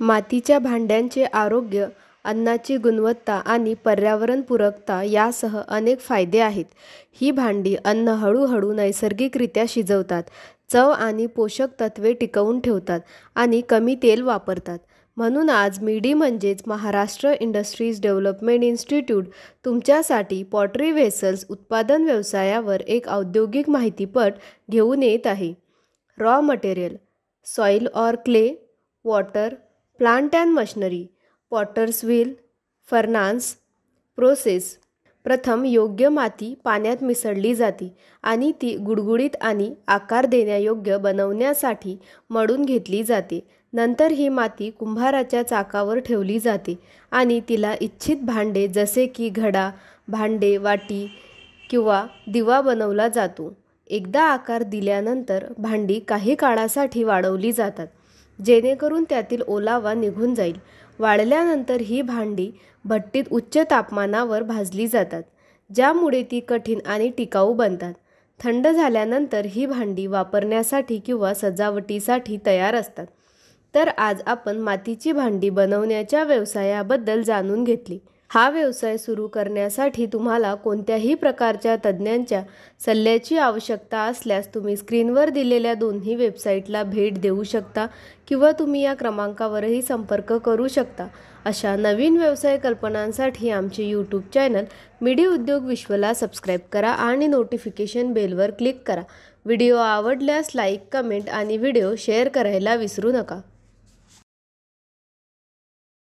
मातीच्या भांड्यांचे आरोग्य, अन्नाची गुणवत्ता आणि पर्यावरणपूरकता यासह अनेक फायदे आहेत. ही भांडी अन्न हळूहळू नैसर्गिकरित्या शिजवतात, चव आणि पोषक तत्त्वे टिकवून ठेवतात आणि कमी तेल वापरतात. म्हणून आज मिडी म्हणजेच महाराष्ट्र इंडस्ट्रीज डेव्हलपमेंट इन्स्टिट्यूट तुमच्यासाठी पॉटरी व्हेसल्स उत्पादन व्यवसायावर एक औद्योगिक माहितीपट घेऊन येत आहे. Raw material: soil or clay, water, plant and machinery, potter's wheel, furnace. Process: प्रथम योग्य माती पाण्यात मिसळली जाते आणि ती गुडगुडीत आणि आकार देण्यायोग्य बनवण्यासाठी मळून घेतली जाते. नंतर ही माती कुंभाराच्या चाकावर ठेवली जाते आणि तिला इच्छित भांडे जसे की घडा, भांडे, वाटी किंवा दिवा बनवला जातो. एकदा आकार दिल्यानंतर भांडी काही काळासाठी वाळवली जातात, जेणेकरून त्यातील ओलावा निघून जाईल. वाळल्यानंतर ही भांडी भट्टीत उच्च तापमानावर भाजली जातात, ज्यामुळे ती कठीण आणि टिकाऊ बनतात. थंड झाल्यानंतर ही भांडी वापरण्यासाठी किंवा सजावटीसाठी तयार असतात. तर आज आपण मातीची भांडी बनवण्याच्या व्यवसायाबद्दल जाणून घेतले. हा व्यवसाय सुरू करण्यासाठी तुम्हाला कोणत्याही प्रकारच्या तज्ज्ञांच्या सल्ल्याची आवश्यकता असल्यास तुम्ही स्क्रीनवर दिलेल्या दोन्ही वेबसाईटला भेट देऊ शकता किंवा तुम्ही या क्रमांकावरही संपर्क करू शकता. अशा नवीन व्यवसाय कल्पनांसाठी आमचे यूट्यूब चॅनल मिडी उद्योग विश्वला सबस्क्राईब करा आणि नोटिफिकेशन बेलवर क्लिक करा. व्हिडिओ आवडल्यास लाईक, कमेंट आणि व्हिडिओ शेअर करायला विसरू नका.